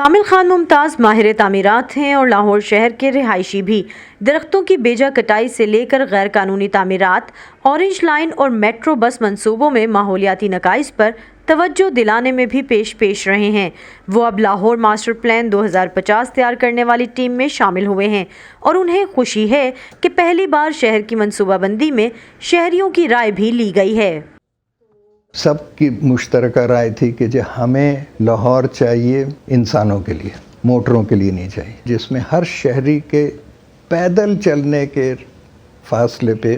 کامل خان ممتاز ماہر تعمیرات ہیں اور لاہور شہر کے رہائشی بھی درختوں کی بیجا کٹائی سے لے کر غیر قانونی تعمیرات، اورنج لائن اور میٹرو بس منصوبوں میں ماحولیاتی نقائص پر توجہ دلانے میں بھی پیش رہے ہیں۔ وہ اب لاہور ماسٹر پلان 2050 تیار کرنے والی ٹیم میں شامل ہوئے ہیں اور انہیں خوشی ہے کہ پہلی بار شہر کی منصوبہ بندی میں شہریوں کی رائے بھی لی گئی ہے۔ سب کی مشترکہ رائے تھی کہ ہمیں لاہور چاہیے انسانوں کے لیے، موٹروں کے لیے نہیں چاہیے، جس میں ہر شہری کے پیدل چلنے کے فاصلے پہ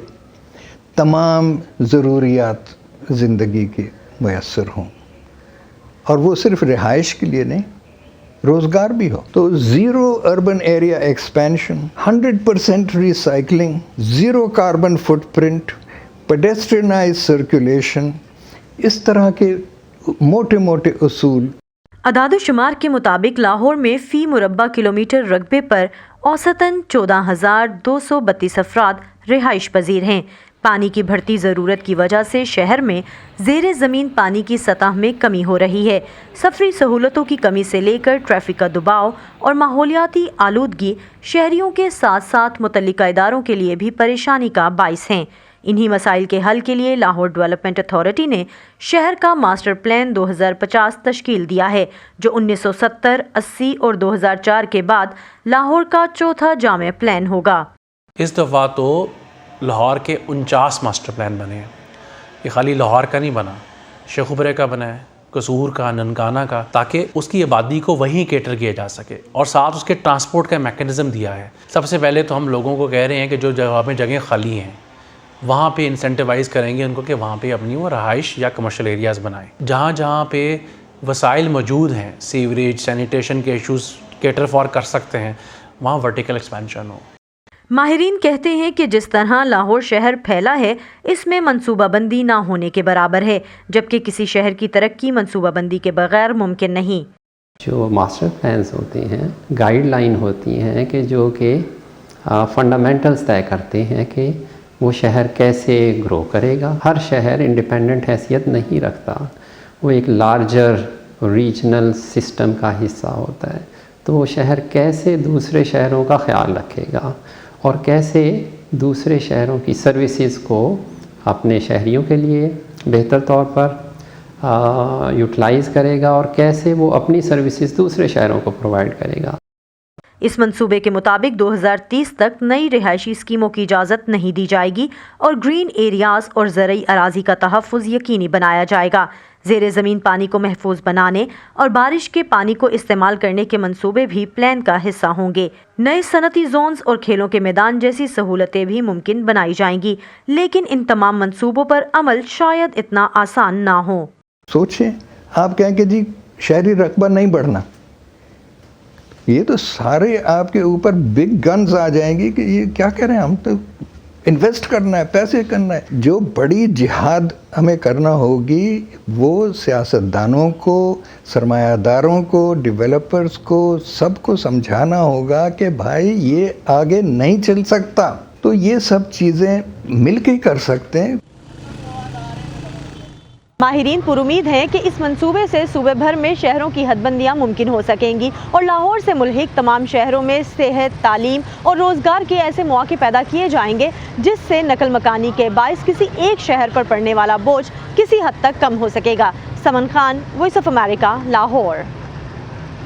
تمام ضروریات زندگی کی میسر ہوں، اور وہ صرف رہائش کے لیے نہیں، روزگار بھی ہو۔ تو zero urban area expansion, 100% recycling, zero carbon footprint, pedestrianize circulation, اس طرح کے موٹے اصول۔ اعداد و شمار کے مطابق لاہور میں فی مربع کلومیٹر رقبے پر اوسطاً 14,232 افراد رہائش پذیر ہیں۔ پانی کی بڑھتی ضرورت کی وجہ سے شہر میں زیر زمین پانی کی سطح میں کمی ہو رہی ہے۔ سفری سہولتوں کی کمی سے لے کر ٹریفک کا دباؤ اور ماحولیاتی آلودگی شہریوں کے ساتھ ساتھ متعلقہ اداروں کے لیے بھی پریشانی کا باعث ہیں۔ انہی مسائل کے حل کے لیے لاہور ڈیولپمنٹ اتھارٹی نے شہر کا ماسٹر پلان 2050 تشکیل دیا ہے، جو 1970، 80 اور 2004 کے بعد لاہور کا چوتھا جامع پلان ہوگا۔ اس دفعہ تو لاہور کے 49 ماسٹر پلان بنے ہیں۔ یہ خالی لاہور کا نہیں بنا، شیخ عبرے کا بنا ہے، قصور کا، ننکانہ کا، تاکہ اس کی آبادی کو وہیں کیٹر کیا جا سکے، اور ساتھ اس کے ٹرانسپورٹ کا میکینزم دیا ہے۔ سب سے پہلے تو ہم لوگوں کو کہہ رہے ہیں کہ جو جگہیں خالی ہیں وہاں پہ انسینٹیوائز کریں گے ان کو کہ وہاں پہ اپنی وہ رہائش یا کمرشل ایریاز بنائیں۔ جہاں پہ وسائل موجود ہیں، سیوریج، سینیٹیشن کے ایشوز کیٹر فار کر سکتے ہیں، وہاں ورٹیکل ایکسپینشن ہو۔ ماہرین کہتے ہیں کہ جس طرح لاہور شہر پھیلا ہے، اس میں منصوبہ بندی نہ ہونے کے برابر ہے، جبکہ کسی شہر کی ترقی منصوبہ بندی کے بغیر ممکن نہیں۔ جو ماسٹر پلانز ہوتے ہیں، گائیڈ لائن ہوتی ہیں کہ جو کہ فنڈامنٹلز طے کرتے ہیں کہ وہ شہر کیسے گرو کرے گا۔ ہر شہر انڈیپینڈنٹ حیثیت نہیں رکھتا، وہ ایک لارجر ریجنل سسٹم کا حصہ ہوتا ہے۔ تو وہ شہر کیسے دوسرے شہروں کا خیال رکھے گا اور کیسے دوسرے شہروں کی سروسز کو اپنے شہریوں کے لیے بہتر طور پر یوٹیلائز کرے گا، اور کیسے وہ اپنی سروسز دوسرے شہروں کو پرووائڈ کرے گا۔ اس منصوبے کے مطابق 2030 تک نئی رہائشی اسکیموں کی اجازت نہیں دی جائے گی اور گرین ایریاز اور زرعی اراضی کا تحفظ یقینی بنایا جائے گا۔ زیر زمین پانی کو محفوظ بنانے اور بارش کے پانی کو استعمال کرنے کے منصوبے بھی پلان کا حصہ ہوں گے۔ نئے صنعتی زونز اور کھیلوں کے میدان جیسی سہولتیں بھی ممکن بنائی جائیں گی، لیکن ان تمام منصوبوں پر عمل شاید اتنا آسان نہ ہو۔ سوچیں، آپ کہیں کہ جی شہری رقبہ نہیں بڑھنا، یہ تو سارے آپ کے اوپر بگ گنز آ جائیں گی کہ یہ کیا کہہ رہے ہیں، ہم تو انویسٹ کرنا ہے، پیسے کرنا ہے۔ جو بڑی جہاد ہمیں کرنا ہوگی وہ سیاستدانوں کو، سرمایہ داروں کو، ڈیولپرز کو، سب کو سمجھانا ہوگا کہ بھائی یہ آگے نہیں چل سکتا۔ تو یہ سب چیزیں مل کے کر سکتے ہیں۔ ماہرین پر امید ہیں کہ اس منصوبے سے صوبے بھر میں شہروں کی حد بندیاں ممکن ہو سکیں گی اور لاہور سے ملحق تمام شہروں میں صحت، تعلیم اور روزگار کے ایسے مواقع پیدا کیے جائیں گے جس سے نقل مکانی کے باعث کسی ایک شہر پر پڑنے والا بوجھ کسی حد تک کم ہو سکے گا۔ Saman Khan, voice of America, Lahore.